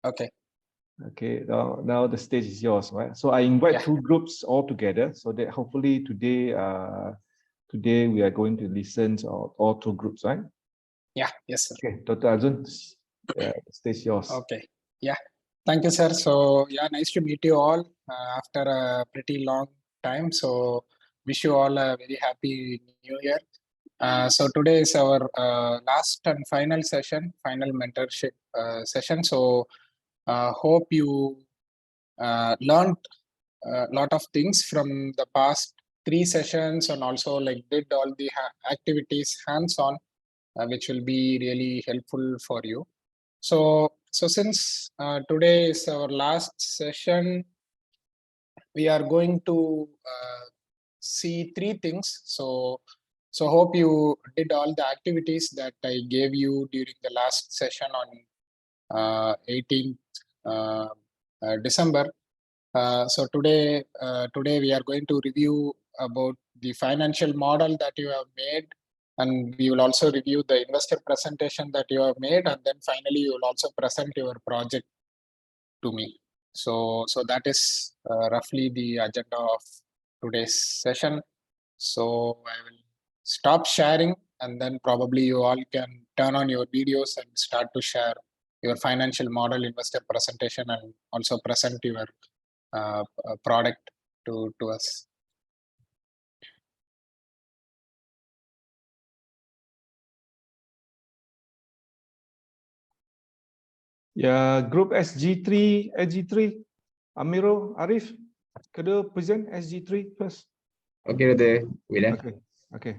Okay. Okay, now the stage is yours, right? So I invite two groups all together so that hopefully today we are going to listen to all two groups, right? Yeah, yes, sir. Okay, Dr. Arjun, the stage is yours. Okay, yeah. Thank you, sir. So yeah, nice to meet you all after a pretty long time. So wish you all a very happy new year. So today is our last and final session, final mentorship session. So hope you learned a lot of things from the past 3 sessions, and also like did all the activities hands-on, which will be really helpful for you. So since today is our last session, we are going to see 3 things. So hope you did all the activities that I gave you during the last session on 18th December. So today we are going to review about the financial model that you have made, and we will also review the investor presentation that you have made, and then finally you will also present your project to me. So that is roughly the agenda of today's session. So I will stop sharing, and then probably you all can turn on your videos and start to share your financial model investor presentation, and also present your product to us. Yeah, group SG3, Amiro, Arif, could you present SG3 first? Okay, Dr. William. Okay.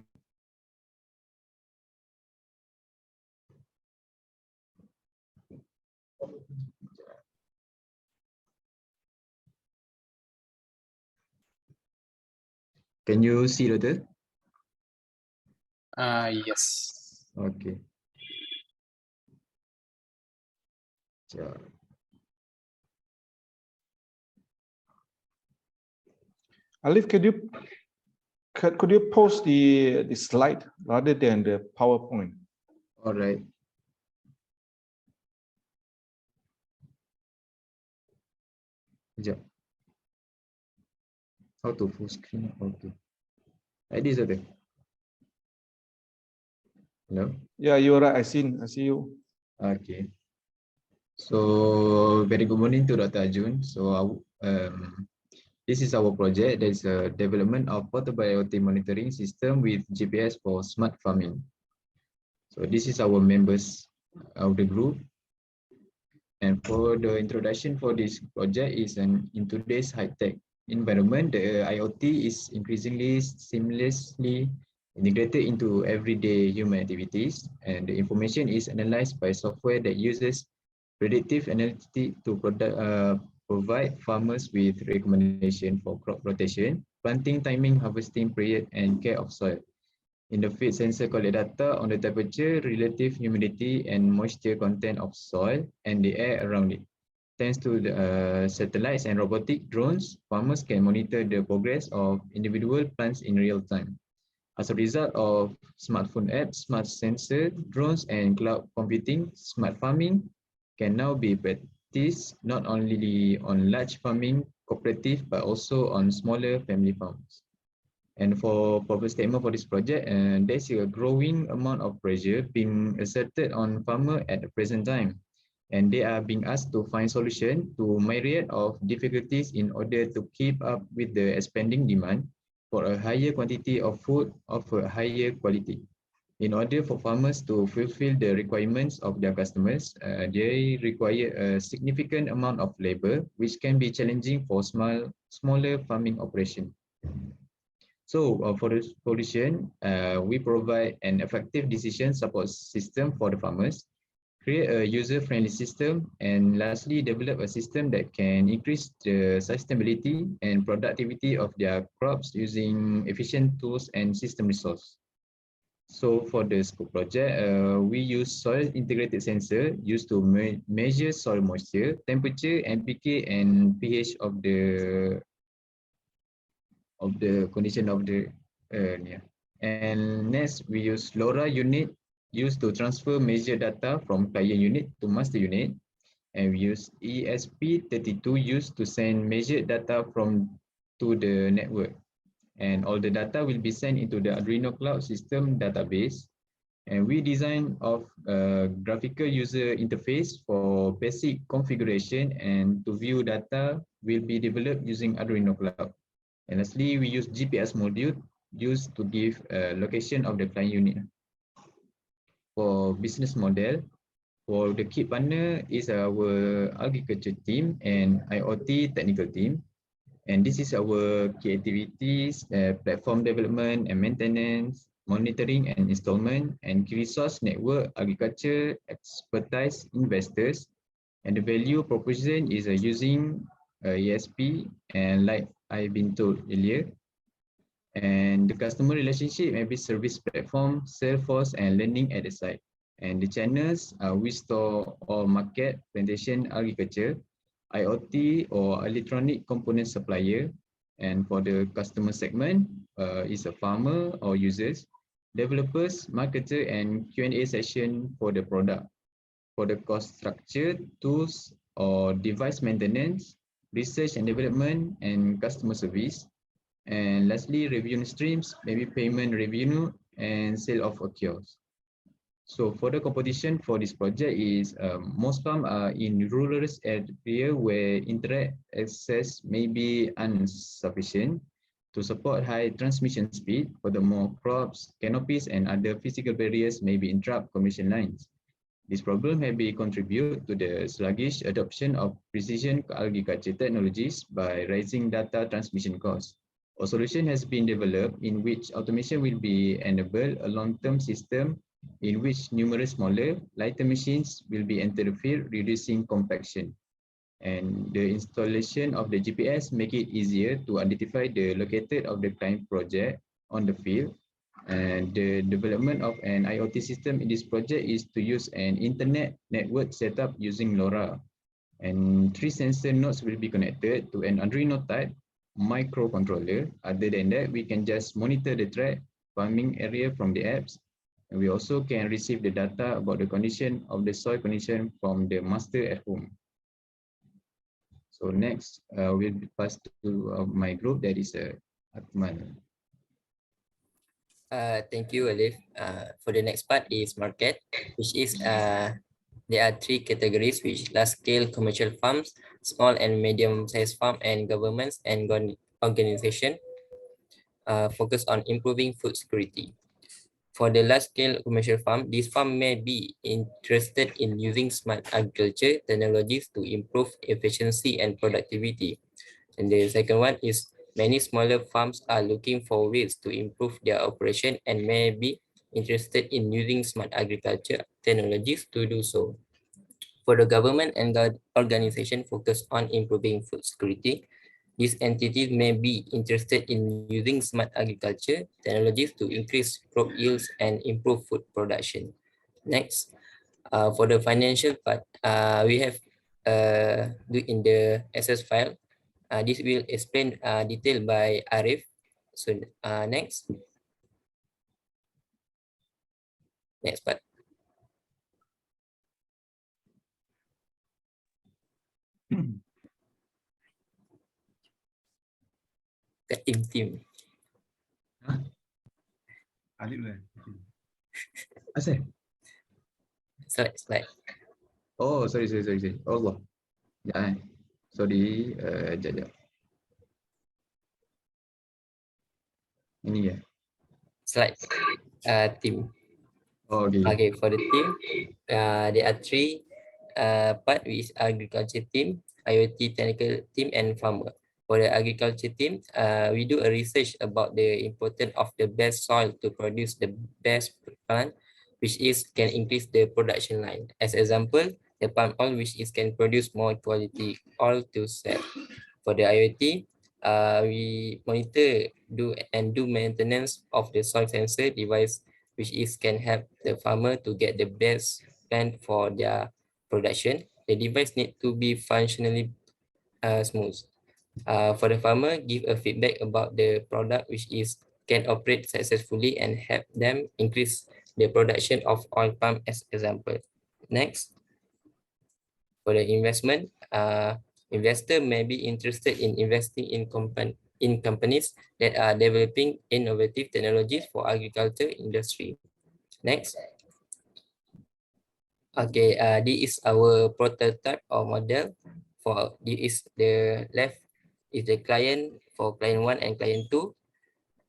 Can you see, Dr.? Yes. Okay. So, Alif, could you post the slide rather than the PowerPoint? all right. Yeah. How to full screen? Okay. Like this, Dr. Hello. Yeah, you're right. I see you. Okay. So very good morning to Dr. Arjun. So this is our project. There's a development of portable IoT monitoring system with GPS for smart farming. So this is our members of the group. And for the introduction for this project is in today's high-tech environment, the IoT is increasingly seamlessly integrated into everyday human activities, and the information is analyzed by software that uses predictive analytics to provide farmers with recommendation for crop rotation, planting timing, harvesting period, and care of soil. In the field, sensor collect data on the temperature, relative humidity, and moisture content of soil and the air around it. Thanks to the satellites and robotic drones, farmers can monitor the progress of individual plants in real time. As a result of smartphone apps, smart sensor, drones, and cloud computing, smart farming can now be practiced not only on large farming cooperative, but also on smaller family farms. And for purpose statement for this project, there's a growing amount of pressure being exerted on farmers at the present time, and they are being asked to find solution to myriad of difficulties in order to keep up with the expanding demand for a higher quantity of food of a higher quality. In order for farmers to fulfill the requirements of their customers, they require a significant amount of labor, which can be challenging for smaller farming operation. So for the solution, we provide an effective decision support system for the farmers, create a user-friendly system, and lastly, develop a system that can increase the sustainability and productivity of their crops using efficient tools and system resource. So for the scope project, we use soil integrated sensor used to measure soil moisture, temperature, NPK, and pH of the condition of the yeah. And next, we use LoRa unit used to transfer measure data from client unit to master unit. and we use ESP32 used to send measured data to the network. And all the data will be sent into the Arduino Cloud System database. And we design a graphical user interface for basic configuration, and to view data will be developed using Arduino Cloud. And lastly, we use GPS module used to give a location of the client unit. For business model, for the key partner is our agriculture team and IoT technical team. And this is our key activities, platform development and maintenance, monitoring and installment, and key resource network, agriculture, expertise, investors. And the value proposition is using ESP, and like I've been told earlier. And the customer relationship may be service platform, sales force, and learning at the site. And the channels, we store all market, plantation, agriculture, IoT or electronic component supplier. And for the customer segment, is a farmer or users, developers, marketer, and Q&A session for the product. For the cost structure, tools or device maintenance, research and development, and customer service. And lastly, revenue streams, maybe payment revenue and sale of a kiosk. So for the competition for this project is most farm are in rural area where internet access may be insufficient to support high transmission speed. Furthermore, crops, canopies, and other physical barriers may be interrupt commission lines. This problem may be contribute to the sluggish adoption of precision agriculture technologies by rising data transmission costs. A solution has been developed in which automation will be enabled, a long-term system in which numerous smaller, lighter machines will be entered the field, reducing compaction. And the installation of the GPS make it easier to identify the located of the client project on the field. And the development of an IoT system in this project is to use an internet network setup using LoRa. And 3 sensor nodes will be connected to an Arduino type microcontroller. Other than that, we can just monitor the track farming area from the apps. And we also can receive the data about the condition of the soil condition from the master at home. So next, we'll pass to my group, that is Atman. Thank you, Alif. For the next part is market, which is there are 3 categories, which large-scale commercial farms, small and medium-sized farm, and governments and organization focus on improving food security. For the large-scale commercial farm, this farm may be interested in using smart agriculture technologies to improve efficiency and productivity. And the second one is many smaller farms are looking for ways to improve their operation and may be interested in using smart agriculture technologies to do so. For the government and organization focused on improving food security, these entities may be interested in using smart agriculture technologies to increase crop yields and improve food production. Next, for the financial part, we have in the SS file. This will explain detail by Arif. So next part. Team. Huh? Asal? Slide. Oh, sorry. Allah. Ya, sorry. Jap. Ini ya. Slide. Team. Oh, okay. Okay, for the team, there are 3 part, which is agriculture team, IoT technical team, and farmer. For the agriculture team, we do a research about the importance of the best soil to produce the best plant, which is can increase the production line. As example, the palm oil, which is can produce more quality oil to sell. For the IoT, we monitor, do maintenance of the soil sensor device, which is can help the farmer to get the best plant for their production. The device need to be functionally smooth. For the farmer, give a feedback about the product which is can operate successfully and help them increase the production of oil palm as example. Next. For the investment, investor may be interested in investing in companies that are developing innovative technologies for agriculture industry. Next. Okay, this is our prototype or model. For this is the left is the client for client 1 and client 2,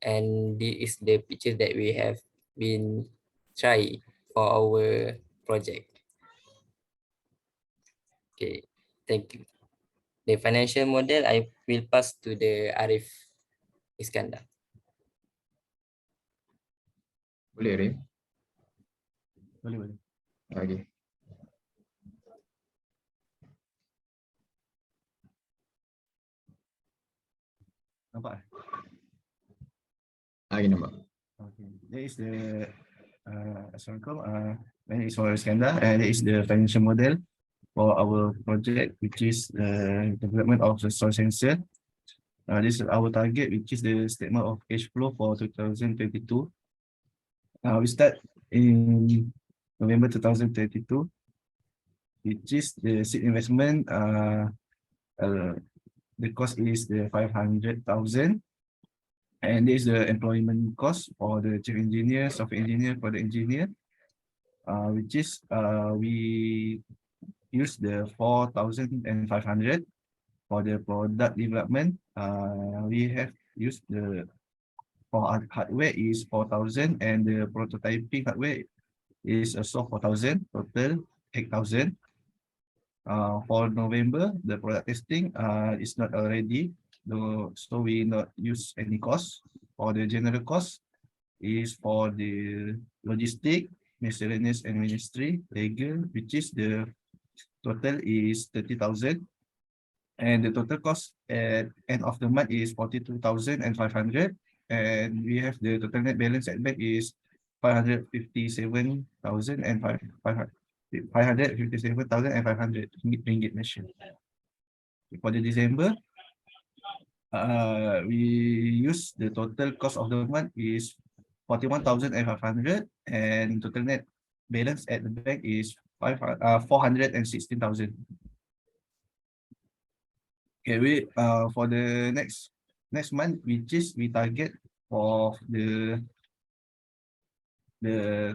and this is the picture that we have been try for our project. Okay, thank you. The financial model I will pass to the Arif Iskandar. Boleh, Ray? Boleh. Okay. Nampak? Nampak. Okay. That is the Assalamualaikum. My name is Iskandar, and that is the financial model for our project, which is the development of the soil sensor. This is our target, which is the statement of cash flow for 2022. We start in November 2022, which is the seed investment. The cost is the 500,000, and this is the employment cost for the chief engineer, software engineer, for the engineer, which is we use the 4,500 for the product development. We have used the for hardware is 4,000, and the prototyping hardware is also 4,000, total 8,000. For November, the product testing is not already, so we not use any cost. For the general cost is for the logistic, miscellaneous, and ministry, legal, which is the total is 30,000. And the total cost at end of the month is 42,500. And we have the total net balance at bank is 557,500 ringgit Malaysian. For the December, we use the total cost of the month is 41,500, and total net balance at the bank is 416,000. Okay, we for the next month, which is we target for the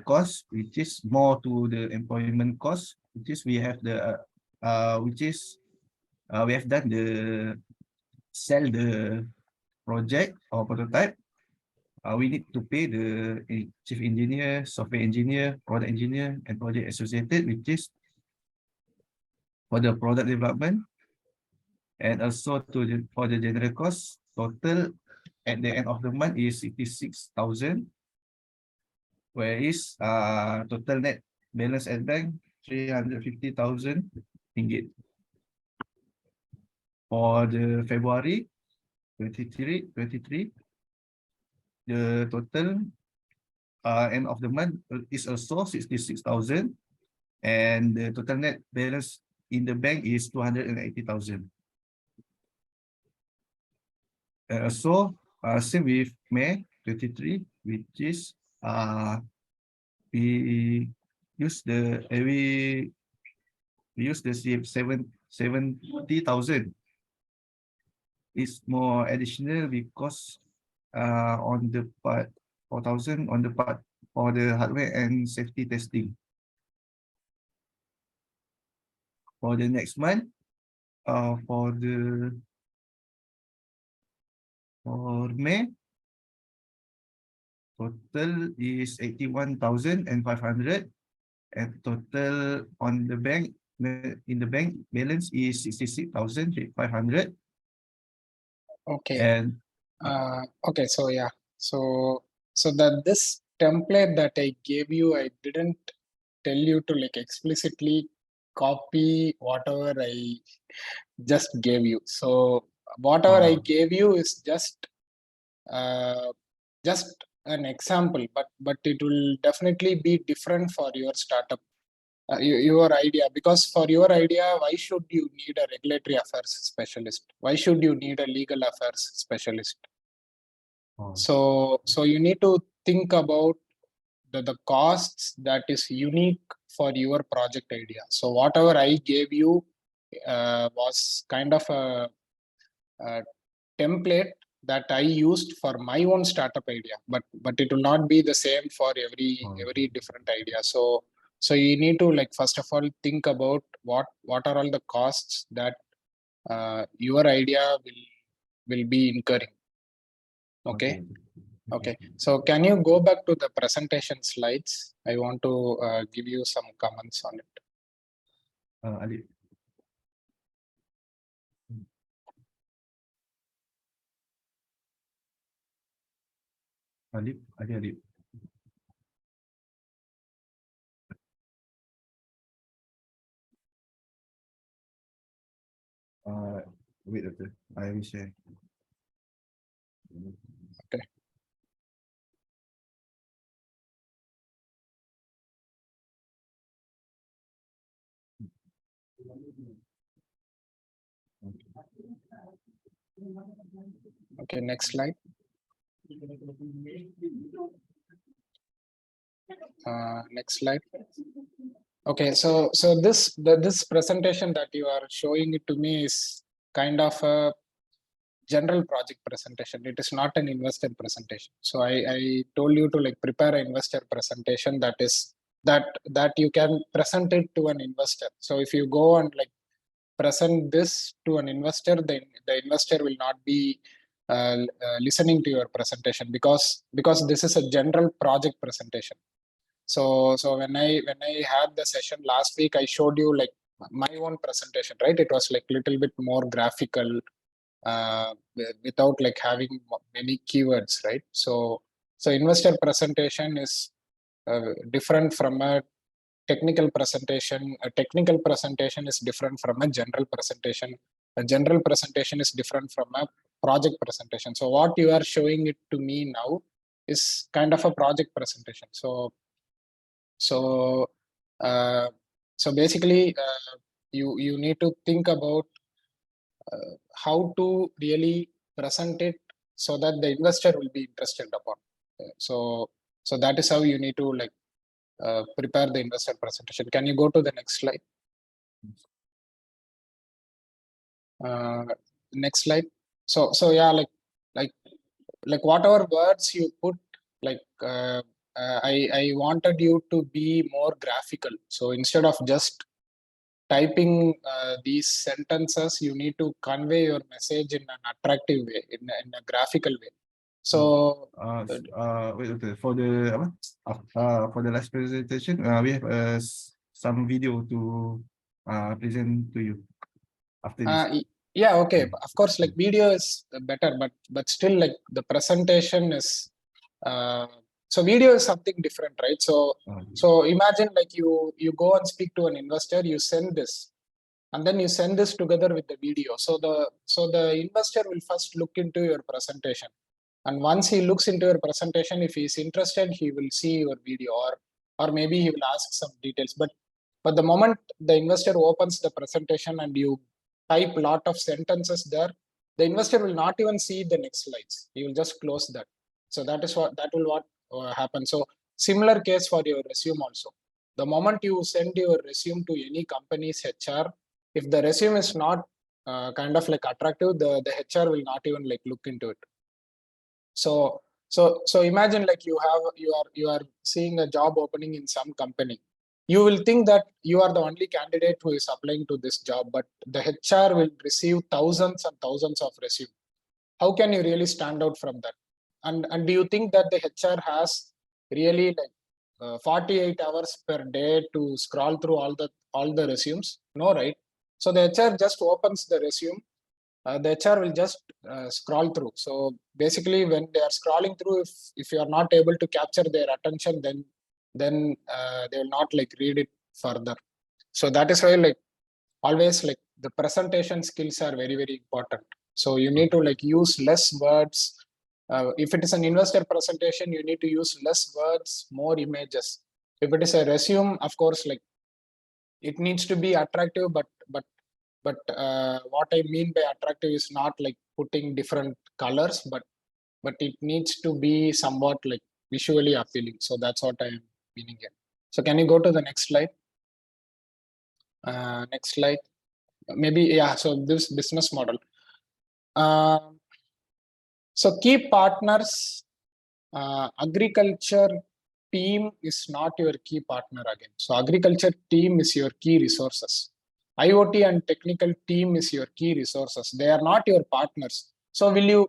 cost, which is more to the employment cost, which is we have the we have done the sell the project or prototype. We need to pay the chief engineer, software engineer, product engineer, and project associated, which is for the product development, and also for the general cost. Total at the end of the month is 66,000, whereas total net balance at bank 350,000 ringgit. For the February 23, the total end of the month is also 66,000, and the total net balance in the bank is 280,000. So same with May 23, which is we use the 70,000. It's more additional because on the part 4,000 on the part for the hardware and safety testing. For the next month, for May, total is 81,500, and total on the bank in the bank balance is 66,500. Okay. And okay, so yeah, so this template that I gave you, I didn't tell you to like explicitly copy whatever I just gave you. So whatever I gave you is just an example, but it will definitely be different for your startup, your idea. Because for your idea, why should you need a regulatory affairs specialist? Why should you need a legal affairs specialist? So you need to think about the costs that is unique for your project idea. So whatever I gave you was kind of a template that I used for my own startup idea, but it will not be the same for every different idea. So you need to, like, first of all think about what are all the costs that your idea will be incurring. Okay. So can you go back to the presentation slides? I want to give you some comments on it. Ali. Ali. Wait, I will share. Okay. Okay, next slide. Next slide. Okay, so this presentation that you are showing it to me is kind of a general project presentation. It is not an investor presentation. So I told you to, like, prepare an investor presentation that is that you can present it to an investor. So if you go and, like, present this to an investor, then the investor will not be listening to your presentation because this is a general project presentation. So when I had the session last week, I showed you, like, my own presentation, right? It was like little bit more graphical, without, like, having many keywords, right? So investor presentation is different from a technical presentation. A technical presentation is different from a general presentation. A general presentation is different from a project presentation. So what you are showing it to me now is kind of a project presentation. So basically, you need to think about how to really present it so that the investor will be interested upon. So that is how you need to, like, prepare the investor presentation. Can you go to the next slide? Next slide. So yeah, like whatever words you put, like, I wanted you to be more graphical. So instead of just typing these sentences, you need to convey your message in an attractive way, in a graphical way. So wait, for the last presentation, we have some video to present to you after this. yeah, okay, of course, like, video is better, but still, like, the presentation is so video is something different, right? So imagine, like, you go and speak to an investor, you send this, and then you send this together with the video. So the investor will first look into your presentation, and once he looks into your presentation, if he is interested, he will see your video, or maybe he will ask some details. But the moment the investor opens the presentation and you type lot of sentences there, the investor will not even see the next slides. He will just close that. So that will happen. So similar case for your resume also. The moment you send your resume to any company's HR, if the resume is not kind of, like, attractive, the HR will not even, like, look into it. So imagine, like, you are seeing a job opening in some company. You will think that you are the only candidate who is applying to this job, but the HR will receive thousands and thousands of resumes. How can you really stand out from that? And do you think that the HR has really, like, 48 hours per day to scroll through all the resumes? No, right? So the HR just opens the resume. The HR will just scroll through. So basically, when they are scrolling through, if you are not able to capture their attention, then they will not, like, read it further. So that is why, like, always, like, the presentation skills are very, very important. So you need to, like, use less words. If it is an investor presentation, you need to use less words, more images. If it is a resume, of course, like, it needs to be attractive, but what I mean by attractive is not, like, putting different colors, but it needs to be somewhat, like, visually appealing. So that's what I am meaning here. So can you go to the next slide? Next slide. maybe, yeah, so this business model. So key partners, agriculture team is not your key partner again. So agriculture team is your key resources. IoT and technical team is your key resources. They are not your partners. So will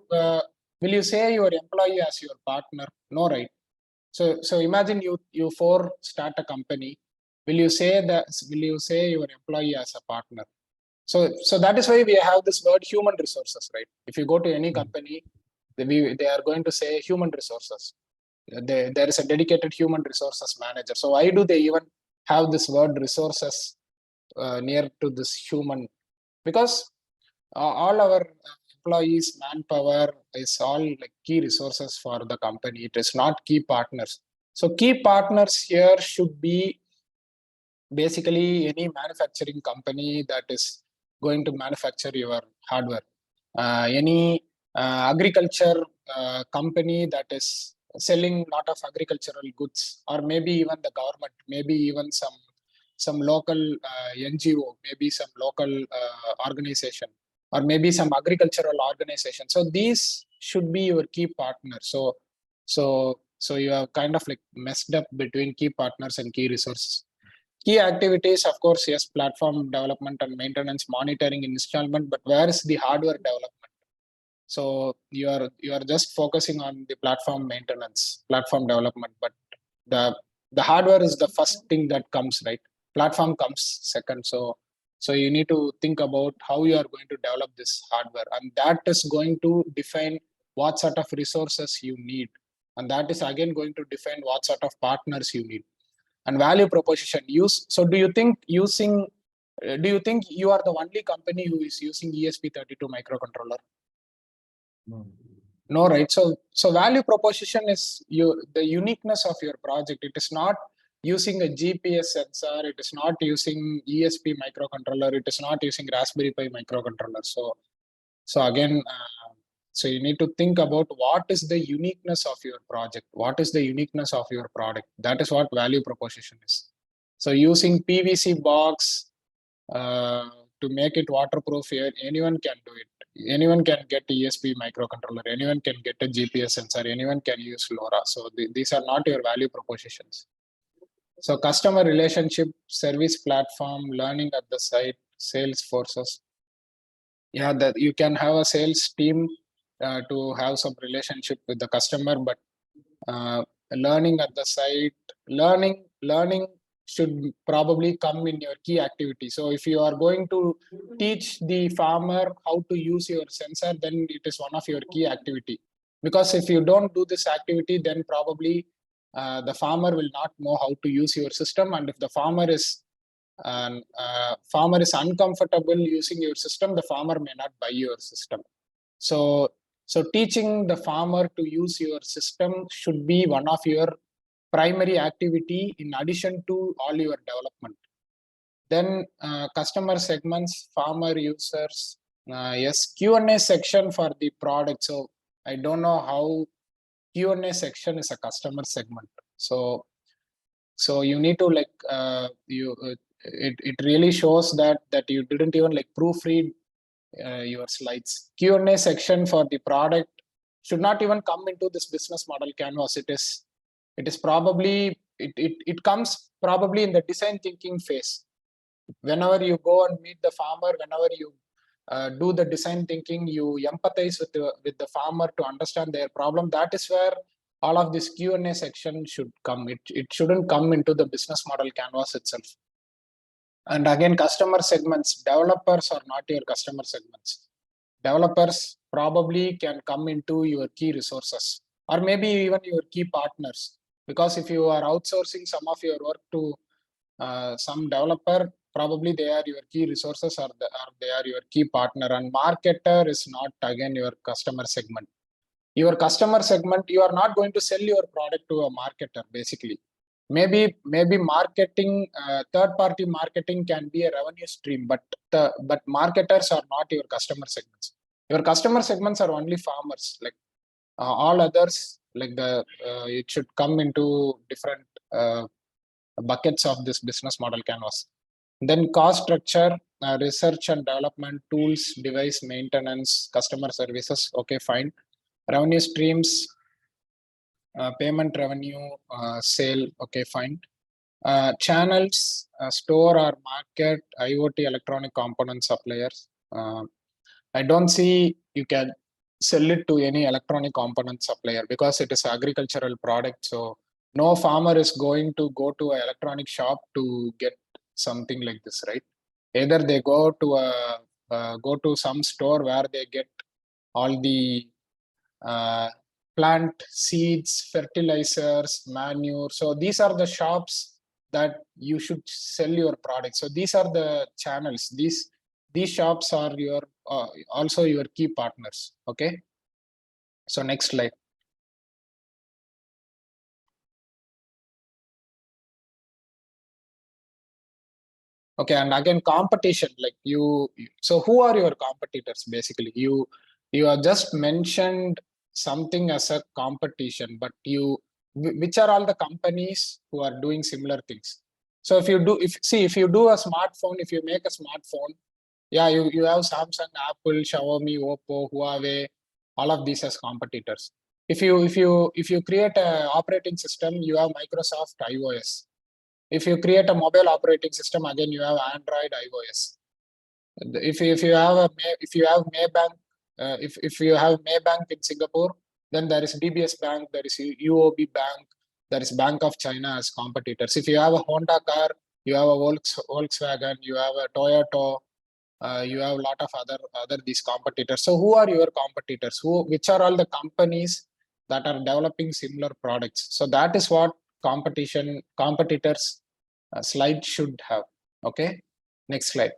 you say your employee as your partner? No, right? So imagine you four start a company. Will you say your employee as a partner? So that is why we have this word human resources, right? If you go to any company, they are going to say human resources. There is a dedicated human resources manager. So why do they even have this word resources near to this human? Because all our employees, manpower is all like key resources for the company. It is not key partners. So key partners here should be basically any manufacturing company that is going to manufacture your hardware. Any agriculture company that is selling lot of agricultural goods, or maybe even the government, maybe even some local NGO, maybe some local organization, or maybe some agricultural organization. So these should be your key partners. So you have kind of like messed up between key partners and key resources. Key activities, of course, yes, platform development and maintenance, monitoring, installment, but where is the hardware development? So you are just focusing on the platform maintenance, platform development, but the hardware is the first thing that comes, right? Platform comes second. So you need to think about how you are going to develop this hardware, and that is going to define what sort of resources you need, and that is again going to define what sort of partners you need. And value proposition use. So do you think you are the only company who is using ESP32 microcontroller? No, right? So value proposition is the uniqueness of your project. It is not using a GPS sensor. It is not using ESP microcontroller. It is not using Raspberry Pi microcontroller. So again, so you need to think about what is the uniqueness of your project. What is the uniqueness of your product? That is what value proposition is. So using PVC box to make it waterproof, anyone can do it. Anyone can get ESP microcontroller. Anyone can get a GPS sensor. Anyone can use LoRa. So these are not your value propositions. So customer relationship, service platform, learning at the site, sales forces. Yeah, that you can have a sales team to have some relationship with the customer, but learning at the site, learning should probably come in your key activity. So if you are going to teach the farmer how to use your sensor, then it is one of your key activity. Because if you don't do this activity, then probably the farmer will not know how to use your system. And if the farmer is uncomfortable using your system, the farmer may not buy your system. So teaching the farmer to use your system should be one of your primary activity in addition to all your development. Then customer segments, farmer users, yes, Q&A section for the product. So I don't know how Q&A section is a customer segment. So you need to like it really shows that you didn't even like proofread your slides. Q&A section for the product should not even come into this business model canvas. It is probably it comes probably in the design thinking phase. Whenever you go and meet the farmer, whenever you do the design thinking, you empathize with the farmer to understand their problem. That is where all of this Q&A section should come. It shouldn't come into the business model canvas itself. And again, customer segments, developers are not your customer segments. Developers probably can come into your key resources, or maybe even your key partners. Because if you are outsourcing some of your work to some developer, probably they are your key resources, or they are your key partner. And marketer is not again your customer segment. Your customer segment, you are not going to sell your product to a marketer basically. Maybe marketing, third-party marketing can be a revenue stream, but marketers are not your customer segments. Your customer segments are only farmers. Like all others, like it should come into different buckets of this business model canvas. Then cost structure, research and development, tools, device maintenance, customer services. Okay, fine. Revenue streams, payment revenue, sale. Okay, fine. Channels, store or market, IoT electronic component suppliers. I don't see you can sell it to any electronic component supplier because it is agricultural product. So no farmer is going to go to an electronic shop to get something like this, right? Either they go to some store where they get all the plant seeds, fertilizers, manure. So these are the shops that you should sell your product. So these are the channels. These shops are your also your key partners. Okay. So next slide. Okay, and again competition, like so who are your competitors? Basically, you are just mentioned something as a competition, but which are all the companies who are doing similar things? So if you do a smartphone, if you make a smartphone, yeah, you have Samsung, Apple, Xiaomi, Oppo, Huawei, all of these as competitors. If you create a operating system, you have Microsoft iOS. If you create a mobile operating system, again you have Android, iOS. If you have Maybank, if you have Maybank in Singapore, then there is DBS Bank, there is UOB Bank, there is Bank of China as competitors. If you have a Honda car, you have a Volkswagen, you have a Toyota, you have a lot of other these competitors. So who are your competitors? Which are all the companies that are developing similar products? So that is what competitors slide should have. Okay, next slide.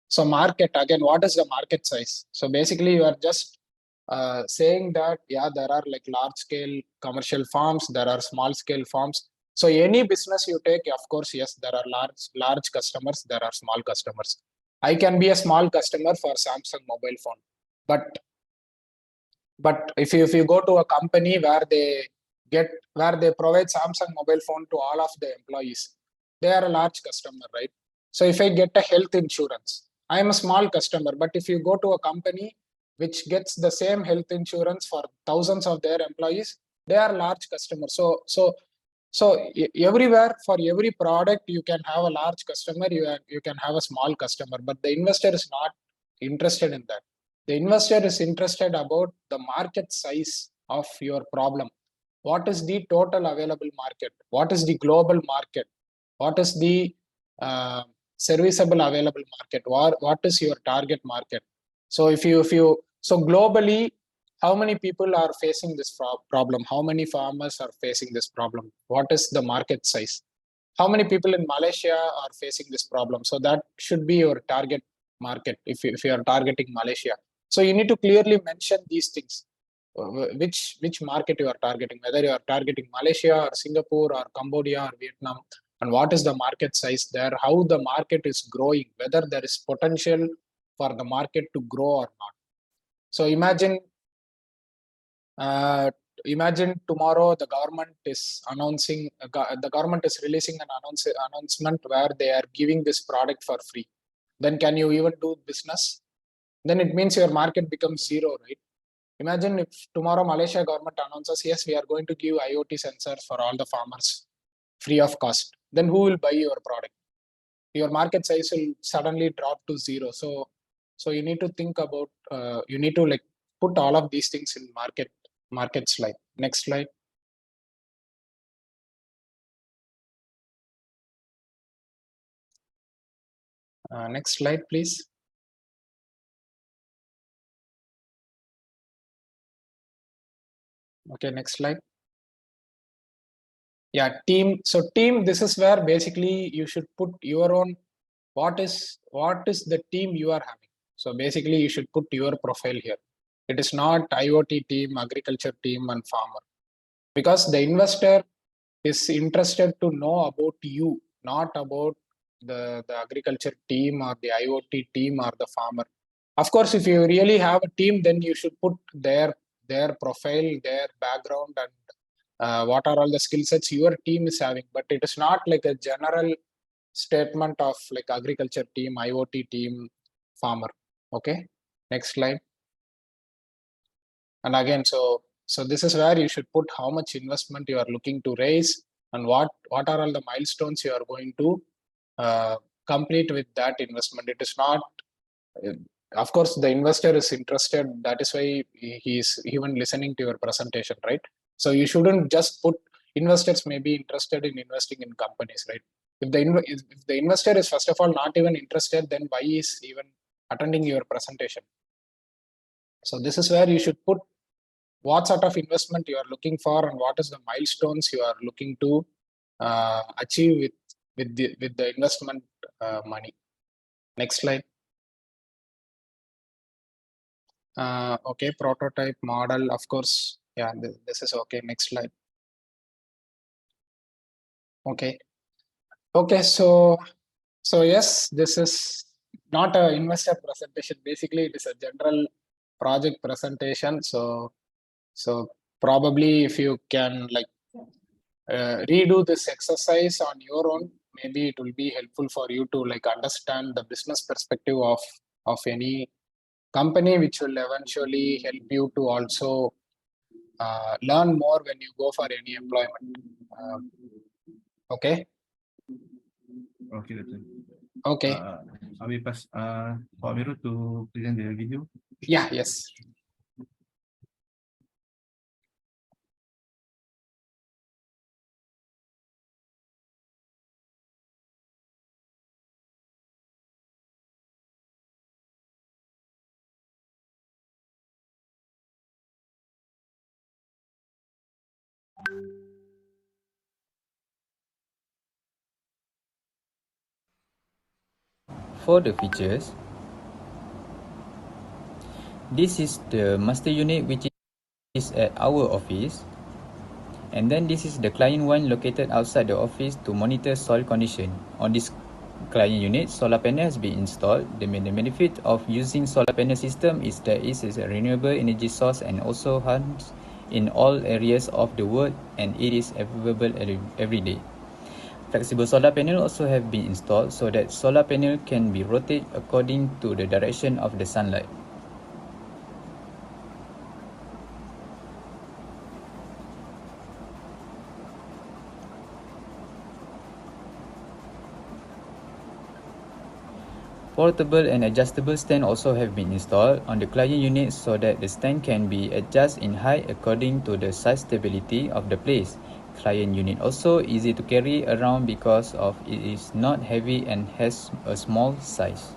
So market, again, what is the market size? So basically you are just saying that, yeah, there are like large scale commercial farms, there are small scale farms. So any business you take, of course, yes, there are large customers, there are small customers. I can be a small customer for Samsung mobile phone, but if you go to a company where they provide Samsung mobile phone to all of the employees, they are a large customer, right? So if I get a health insurance, I am a small customer, but if you go to a company which gets the same health insurance for thousands of their employees, they are large customers. So everywhere, for every product, you can have a large customer, you can have a small customer, but the investor is not interested in that. The investor is interested about the market size of your problem. What is the total available market? What is the global market? What is the serviceable available market? What is your target market? So so globally, how many people are facing this problem? How many farmers are facing this problem? What is the market size? How many people in Malaysia are facing this problem? So that should be your target market if you are targeting Malaysia. So you need to clearly mention these things, which market you are targeting, whether you are targeting Malaysia or Singapore or Cambodia or Vietnam, and what is the market size there, how the market is growing, whether there is potential for the market to grow or not. So imagine tomorrow the government is announcing, the government is releasing an announcement where they are giving this product for free. Then can you even do business? Then it means your market becomes zero, right? Imagine if tomorrow Malaysia government announces, yes, we are going to give IoT sensors for all the farmers free of cost. Then who will buy your product? Your market size will suddenly drop to zero. So you need to think about, you need to like put all of these things in market slide. Next slide. Next slide, please. Okay, next slide. Yeah, team. So team, this is where basically you should put your own, what is the team you are having. So basically you should put your profile here. It is not IoT team, agriculture team, and farmer. Because the investor is interested to know about you, not about the agriculture team or the IoT team or the farmer. Of course, if you really have a team, then you should put their profile, their background, and what are all the skill sets your team is having. But it is not like a general statement of like agriculture team, IoT team, farmer. Okay, next slide. And again, so this is where you should put how much investment you are looking to raise and what are all the milestones you are going to complete with that investment. It is not, of course, the investor is interested. That is why he is even listening to your presentation, right? So you shouldn't just put, investors may be interested in investing in companies, right? If the investor is first of all not even interested, then why is even attending your presentation? So this is where you should put what sort of investment you are looking for and what is the milestones you are looking to achieve with the investment money. Next slide. Okay, prototype model, of course. Yeah, this is okay. Next slide. Okay. Okay, so yes, this is not an investor presentation. Basically, it is a general project presentation. So probably if you can like redo this exercise on your own, maybe it will be helpful for you to like understand the business perspective of any company, which will eventually help you to also learn more when you go for any employment. Okay. Okay, Doctor. Okay. I will pass for Amirul to present the video. Yeah. Yes. For the features, this is the master unit which is at our office, and then this is the client one located outside the office to monitor soil condition. On this client unit, solar panel has been installed. The main benefit of using solar panel system is that it is a renewable energy source and also runs in all areas of the world, and it is available every day. Flexible solar panel also have been installed so that solar panel can be rotated according to the direction of the sunlight. Portable and adjustable stand also have been installed on the client unit so that the stand can be adjusted in height according to the size stability of the place. Client unit also easy to carry around because of it is not heavy and has a small size.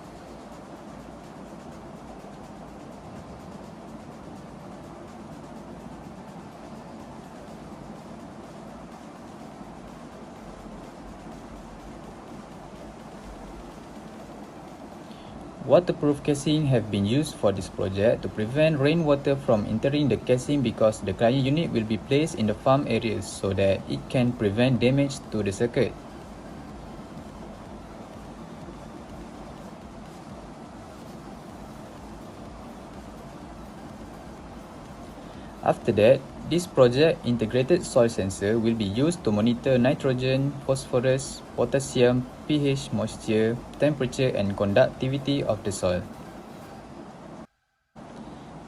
Waterproof casing have been used for this project to prevent rainwater from entering the casing because the client unit will be placed in the farm areas so that it can prevent damage to the circuit. After that, this project integrated soil sensor will be used to monitor nitrogen, phosphorus, potassium, pH, moisture, temperature and conductivity of the soil.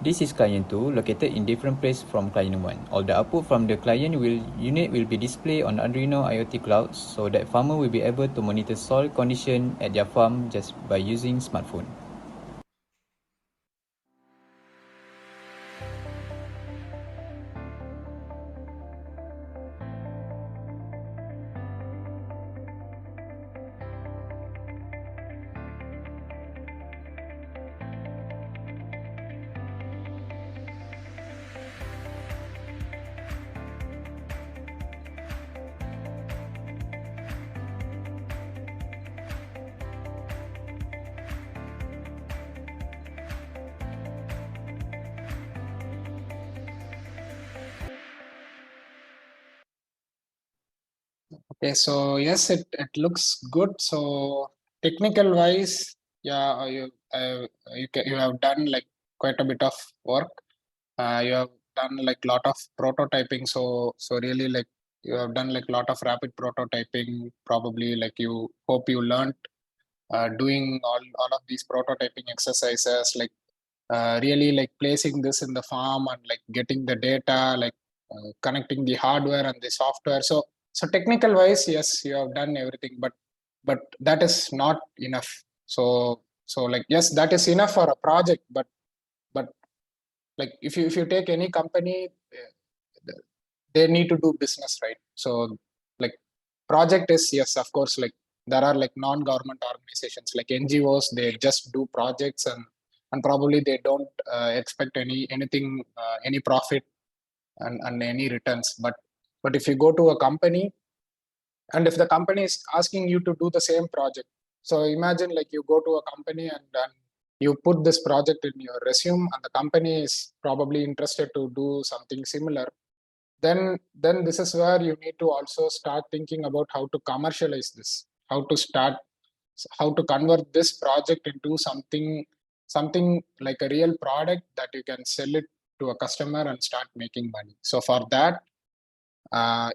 This is client 2 located in different place from client 1. All the output from the client unit will be displayed on Arduino IoT Cloud so that farmer will be able to monitor soil condition at their farm just by using smartphone. Okay, so yes, it looks good. So technical wise, yeah, you have done like quite a bit of work. You have done like lot of prototyping. So really like you have done like a lot of rapid prototyping, probably like you hope you learned doing all of these prototyping exercises, like really like placing this in the farm and like getting the data, like connecting the hardware and the software. So technical wise, yes, you have done everything, but that is not enough. So like, yes, that is enough for a project, but like if you take any company, they need to do business, right? So like project is, yes, of course, like there are like non-government organizations like NGOs, they just do projects and probably they don't expect anything, any profit and any returns. But if you go to a company, and if the company is asking you to do the same project, so imagine like you go to a company and you put this project in your resume, and the company is probably interested to do something similar, then this is where you need to also start thinking about how to commercialize this, how to convert this project into something like a real product that you can sell it to a customer and start making money. So for that,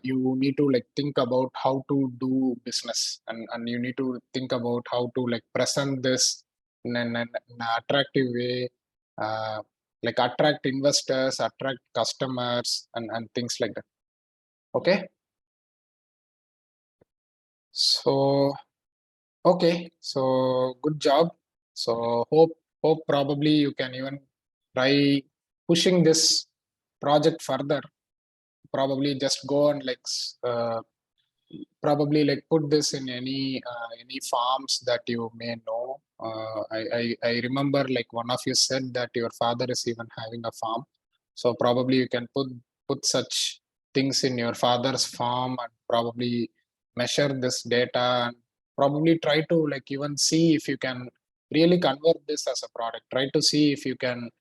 you need to like think about how to do business, and you need to think about how to like present this in an attractive way, like attract investors, attract customers, and things like that. Okay. So okay, so good job. So hope probably you can even try pushing this project further. Probably just go and like probably like put this in any farms that you may know. I remember like one of you said that your father is even having a farm, so probably you can put such things in your father's farm and probably measure this data and probably try to like even see if you can really convert this as a product. Try to see if you can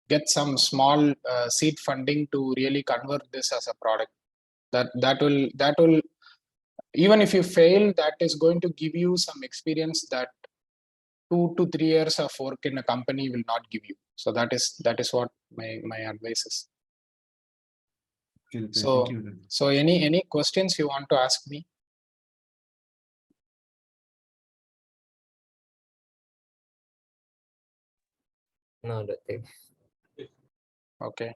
get some small seed funding to really convert this as a product. That will even if you fail, that is going to give you some experience that 2 to 3 years of work in a company will not give you. So that is what my advice is. Okay, So thank you. so any questions you want to ask me? No, Doctor. Okay.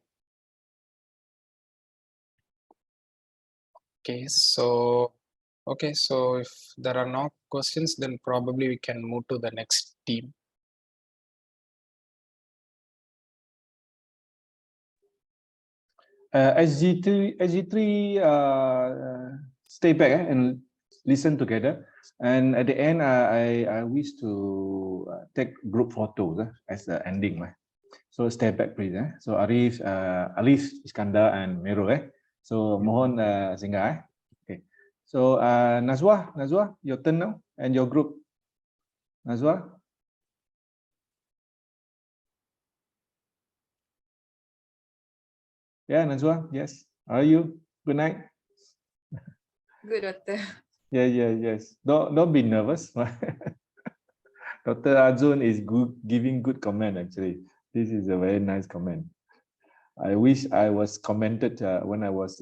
Okay, so if there are no questions, then probably we can move to the next team. SG3 stay back and listen together. And at the end, I wish to take group photos as the ending. So stay back, please. So Arif, Iskandar, and Miro. So mohon singgah. Okay. So Nazwa, your turn now, and your group. Nazwa. Yeah, Nazwa. Yes. How are you? Good night. Good, Doctor. Yes. Don't be nervous. Dr. Arjun is giving good comment actually. This is a very nice comment. I wish I was commented when I was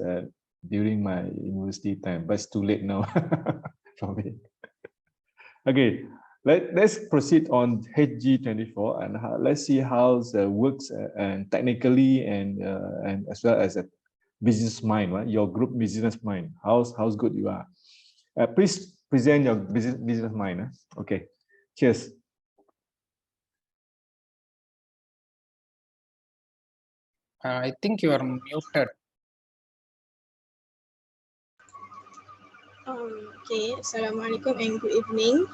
during my university time, but it's too late now for me. Okay, let's proceed on HG24 and let's see how it works and technically and as well as a business mind, right? Your group business mind. How's good you are. Please present your business mind. Okay, cheers. I think you are muted. Okay, Assalamualaikum and good evening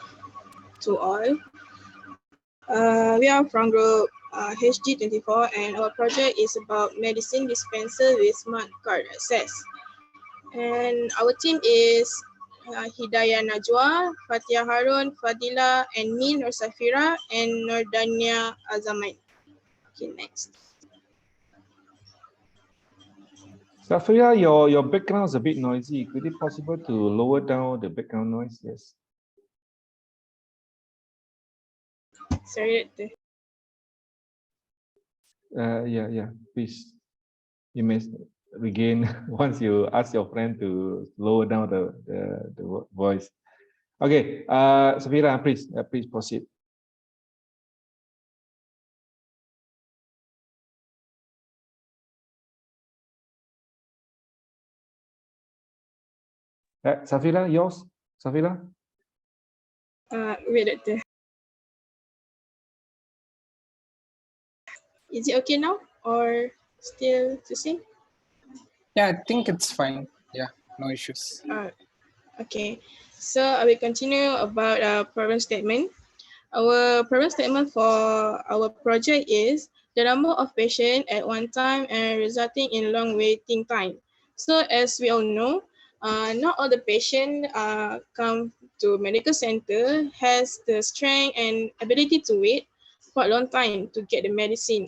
to all. We are from group HG24 and our project is about medicine dispenser with smart card access. And our team is Hidayah Najwa, Fatia Harun, Fadila, and me, Nur Safira, and Nordania Azaman. Okay, next. Safira, your background is a bit noisy. Could it be possible to lower down the background noise? Yes. Sorry, Doctor. Yeah. Please. You may regain once you ask your friend to lower down the voice. Okay, Safira, please proceed. Safira, yours? Safira? Wait, Doctor. Is it okay now or still to see? Yeah, I think it's fine. Yeah, no issues. Okay, so I will continue about problem statement. Our problem statement for our project is the number of patients at one time and resulting in long waiting time. So as we all know, not all the patients come to medical center has the strength and ability to wait for a long time to get the medicine.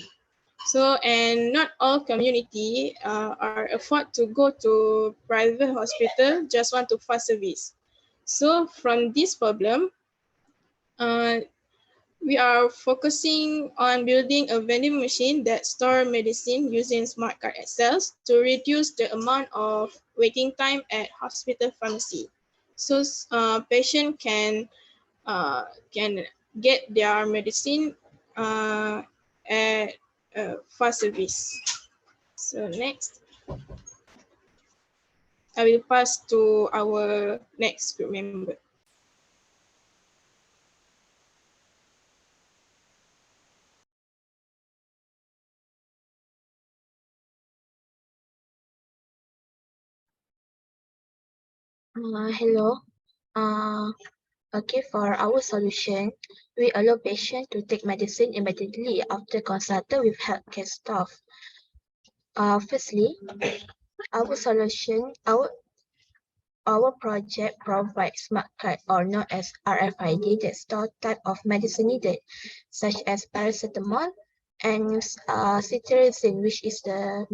So, and not all community are afford to go to private hospital, just want to fast service. So from this problem, we are focusing on building a vending machine that store medicine using smart card access to reduce the amount of waiting time at hospital pharmacy. So patient can get their medicine at fast service. So next, I will pass to our next group member. Hello. Okay, for our solution, we allow patients to take medicine immediately after consulting with healthcare staff. Firstly, our solution, our project provides smart card or known as RFID that store type of medicine needed, such as paracetamol and cetirizine, which is the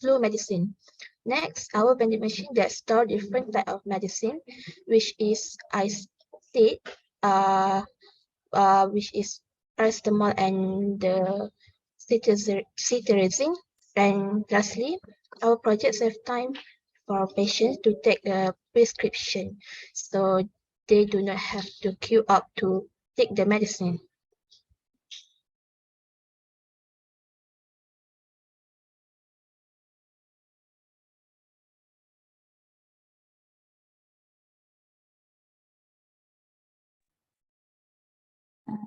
flu medicine. Next, our vending machine that store different type of medicine, which is I state, which is paracetamol and the cetirizine. And lastly, our projects have time for patients to take a prescription, so they do not have to queue up to take the medicine.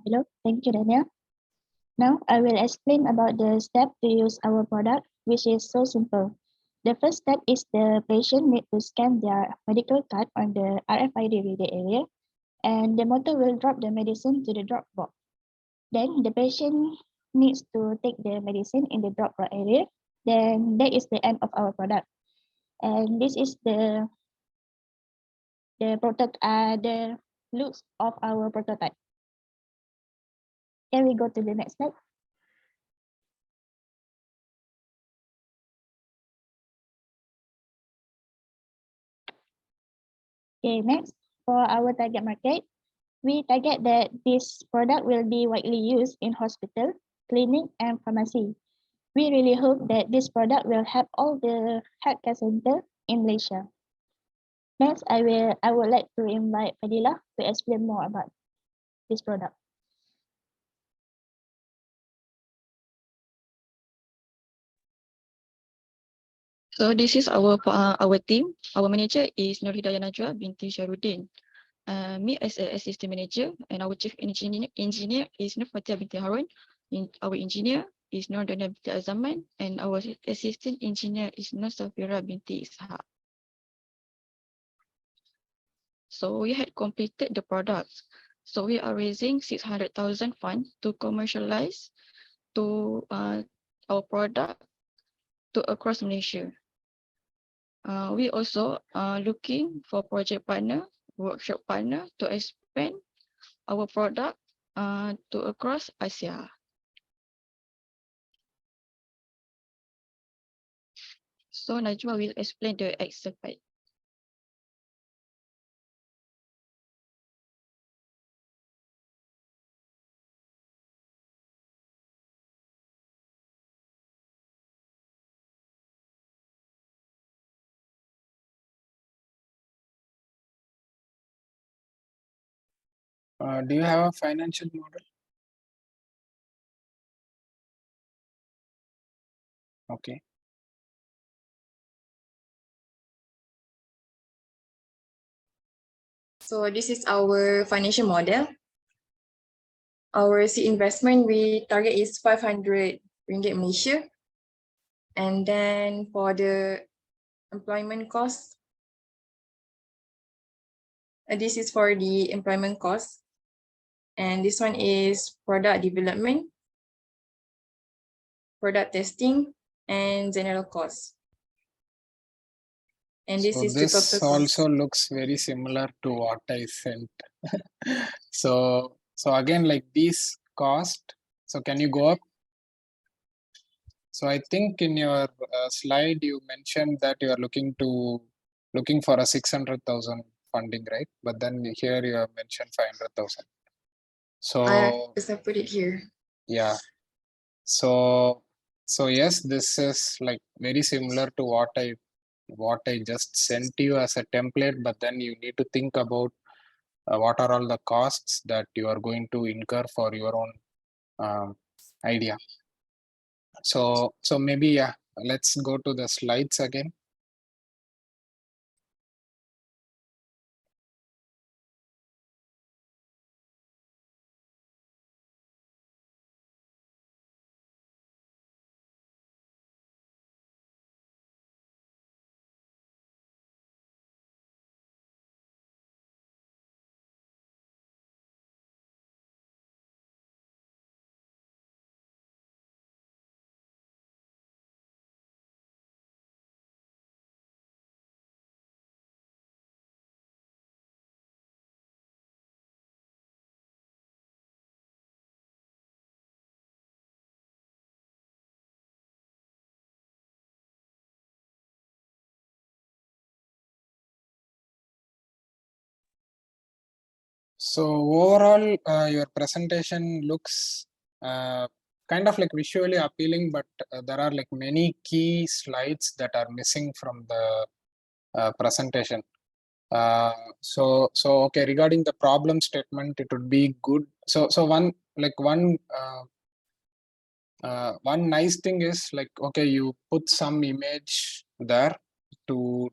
Hello, thank you, Daniel. Now I will explain about the step to use our product, which is so simple. The first step is the patient need to scan their medical card on the RFID reader area, and the motor will drop the medicine to the drop box. Then the patient needs to take the medicine in the drop box area. Then that is the end of our product. And this is the looks of our prototype. Can we go to the next slide? Okay, next, for our target market, we target that this product will be widely used in hospital, clinic, and pharmacy. We really hope that this product will help all the healthcare center in Malaysia. Next, I would like to invite Fadila to explain more about this product. So this is our team. Our manager is Nurhidayah Najwa binti Syarudin. Me as an assistant manager, and our chief engineer is Nur Fatia binti Harun. Our engineer is Nur Dana binti Azaman, and our assistant engineer is Nur Safira binti Ishaq. So we had completed the products. So we are raising 600,000 funds to commercialize to our product to across Malaysia. We also are looking for project partner, workshop partner to expand our product to across Asia. So Najwa will explain the Excel part. Do you have a financial model? Okay. So this is our financial model. Our seed investment we target is 500 ringgit Malaysia. And then for the employment cost, this is for the employment cost. And this one is product development, product testing, and general cost. And this So is the this total also cost. looks very similar to what I sent. So again, like these cost. So can you go up? So I think in your slide you mentioned that you are looking for a 600,000 funding, right? But then here you have mentioned 500,000. So Because I put it here. yeah. So yes, this is like very similar to what I just sent you as a template, but then you need to think about what are all the costs that you are going to incur for your own idea. So maybe, yeah, let's go to the slides again. So overall, your presentation looks kind of like visually appealing, but there are like many key slides that are missing from the presentation. So okay, regarding the problem statement, it would be good. So one nice thing is like, okay, you put some image there to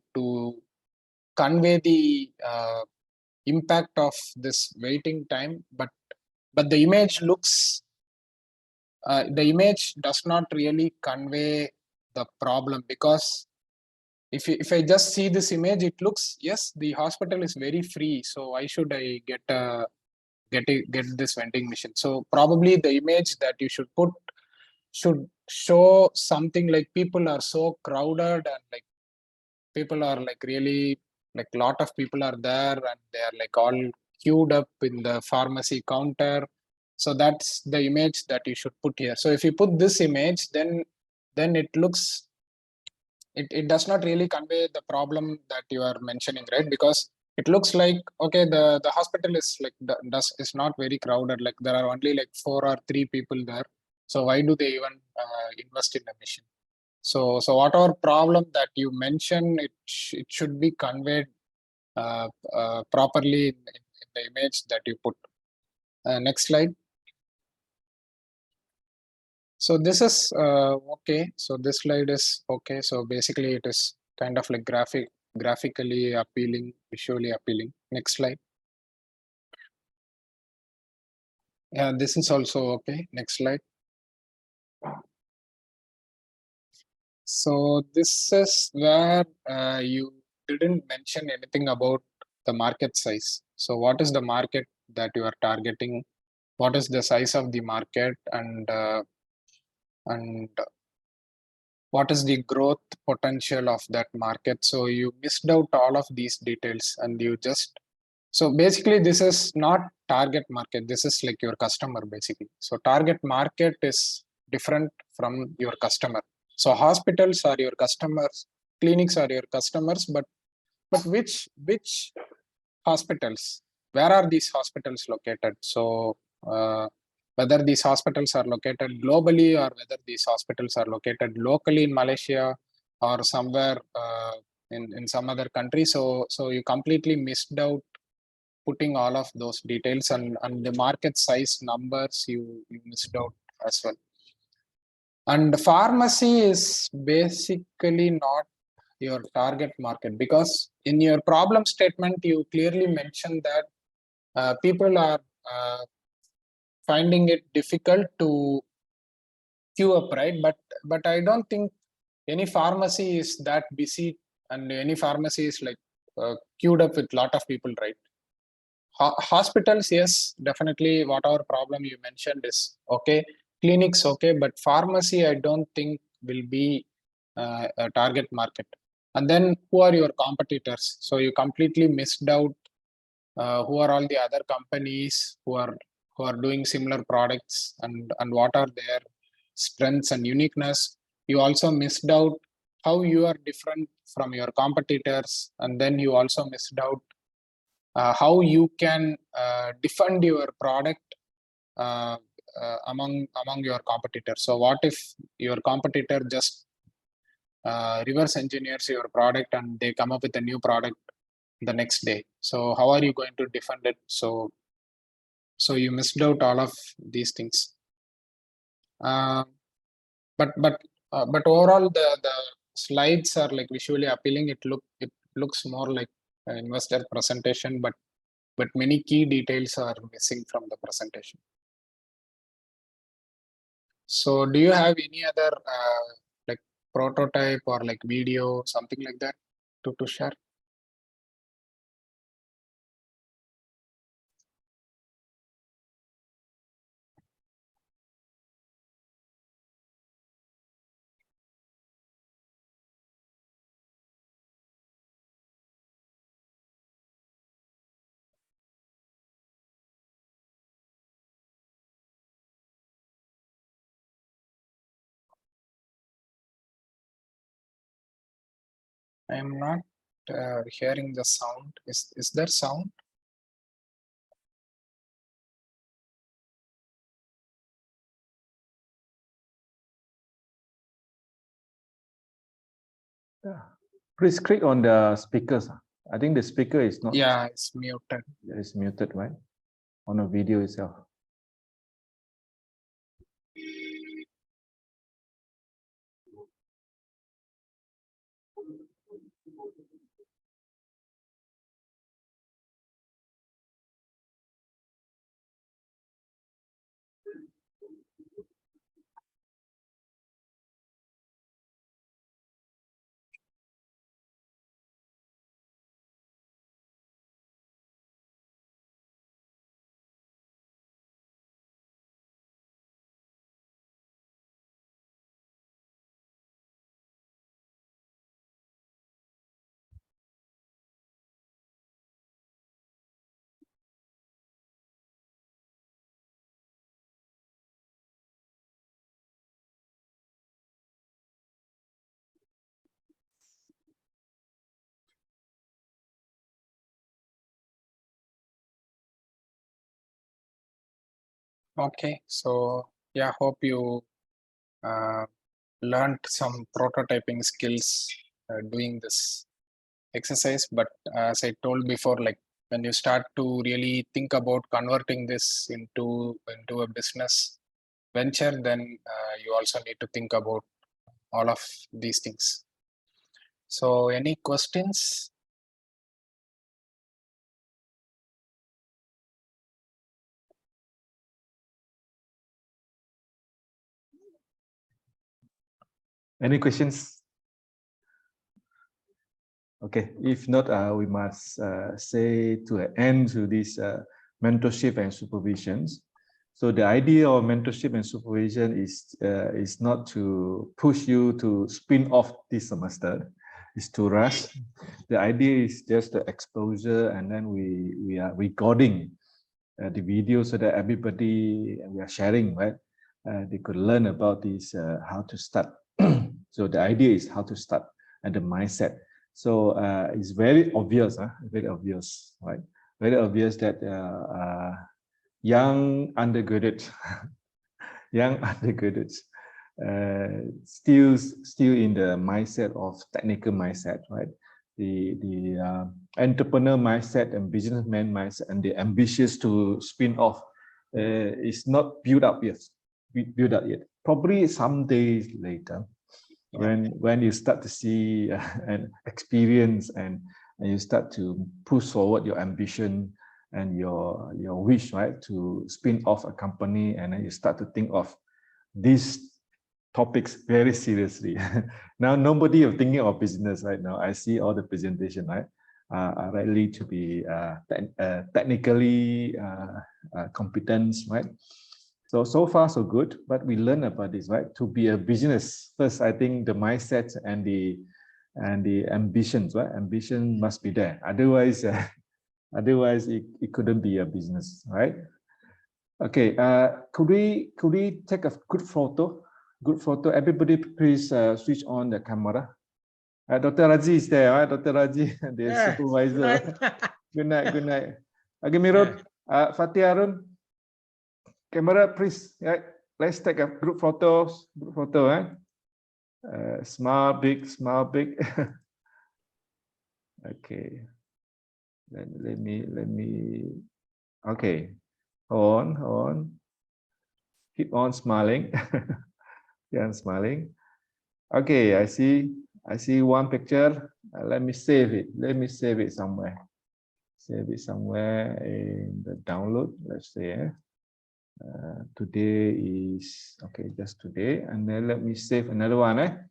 convey the impact of this waiting time, but the image looks the image does not really convey the problem, because if I just see this image, it looks, yes, the hospital is very free, so why should I get this vending machine? So probably the image that you should put should show something like people are so crowded, and like people are like really, like lot of people are there and they are like all queued up in the pharmacy counter. So that's the image that you should put here. So if you put this image, then it looks, it does not really convey the problem that you are mentioning, right? Because it looks like, okay, the hospital is like is not very crowded, like there are only like 4 or 3 people there, so why do they even invest in a machine? So whatever problem that you mention, it should be conveyed properly in the image that you put. Next slide. So this is okay. So this slide is okay. So basically it is kind of like graphically appealing, visually appealing. Next slide. Yeah, this is also okay. Next slide. So this is where you didn't mention anything about the market size. So what is the market that you are targeting? What is the size of the market, and what is the growth potential of that market? So you missed out all of these details, and you just, so basically this is not target market, this is like your customer basically. So target market is different from your customer. So hospitals are your customers, clinics are your customers, but which hospitals, where are these hospitals located? So whether these hospitals are located globally, or whether these hospitals are located locally in Malaysia or somewhere in some other country. So you completely missed out putting all of those details, and the market size numbers you missed out as well. And pharmacy is basically not your target market, because in your problem statement you clearly mentioned that people are finding it difficult to queue up, right? But I don't think any pharmacy is that busy, and any pharmacy is like queued up with lot of people, right? Hospitals, yes, definitely whatever problem you mentioned is okay. Clinics, okay, but pharmacy I don't think will be a target market. And then who are your competitors? So you completely missed out who are all the other companies who are doing similar products, and what are their strengths and uniqueness. You also missed out how you are different from your competitors, and then you also missed out how you can defend your product among your competitors. So what if your competitor just reverse engineers your product and they come up with a new product the next day? So how are you going to defend it? So you missed out all of these things. But overall the slides are like visually appealing. It looks more like an investor presentation, but many key details are missing from the presentation. So do you have any other like prototype or like video, something like that to share? I am not hearing the sound. Is there sound? Yeah. Please click on the speakers. I think the speaker is not. Yeah, it's muted. It's muted, right? On the video itself. Okay, so yeah, hope you learned some prototyping skills doing this exercise. But as I told before, like when you start to really think about converting this into a business venture, then you also need to think about all of these things. So any questions? Any questions? Okay, if not, we must say to an end to this mentorship and supervisions. So the idea of mentorship and supervision is not to push you to spin off this semester. It's to rush. The idea is just the exposure, and then we are recording the video so that everybody, we are sharing, right? They could learn about this, how to start. So the idea is how to start and the mindset. So it's very obvious, very obvious, right? Very obvious that young undergraduates, still in the mindset of technical mindset, right? entrepreneur mindset and businessman mindset and the ambitious to spin off is not built up yet. Probably some days later, when you start to see and experience and you start to push forward your ambition and your wish, right, to spin off a company, and then you start to think of these topics very seriously. Now nobody is thinking of business right now. I see all the presentation, right, are likely to be technically competent, right? So far so good, but we learn about this, right? To be a business first, I think the mindset and the ambitions, right? Ambition must be there. Otherwise, it couldn't be a business, right? Okay. Could we take a good photo? Good photo. Everybody, please switch on the camera. Dr. RADZI is there, right? Dr. RADZI, the supervisor. Good night. Good night. Okay, Mirut, Fatih Arun. Camera, please. Right. Let's take a group photo. Group photo, smile big, smile big. Okay. Let me. Okay. Hold on. Keep on smiling. Yeah, I'm smiling. Okay, I see one picture. Let me save it. Let me save it somewhere. Save it somewhere in the download. Let's say. Today is okay, just today, and then let me save another one.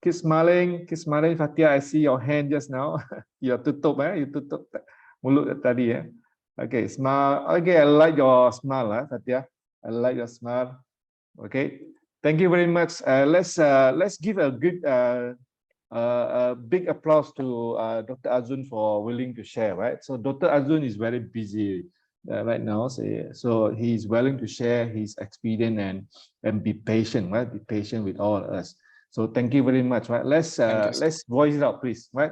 Keep smiling, Fatia. I see your hand just now. You tutup, you tutup mulut tadi, Okay, smile. Okay, I like your smile, Fatia. I like your smile. Okay, thank you very much. Let's give a good big applause to Dr. Arjun for willing to share, right? So Dr. Arjun is very busy right now, so he's willing to share his experience and be patient, right? Be patient with all of us. So thank you very much, right? Let's voice it out, please, right?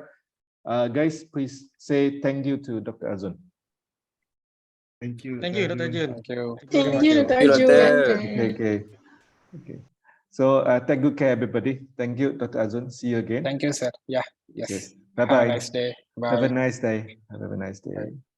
Guys, please say thank you to Dr. Arjun. Thank you. Thank you, Dr. Arjun. Thank you, Dr. Arjun. Okay. So take good care, everybody. Thank you, Dr. Arjun. See you again. Thank you, sir. Yeah. Yes. Yes. Bye Have a bye. nice day. Bye. Have a nice day. Have a nice day. Bye.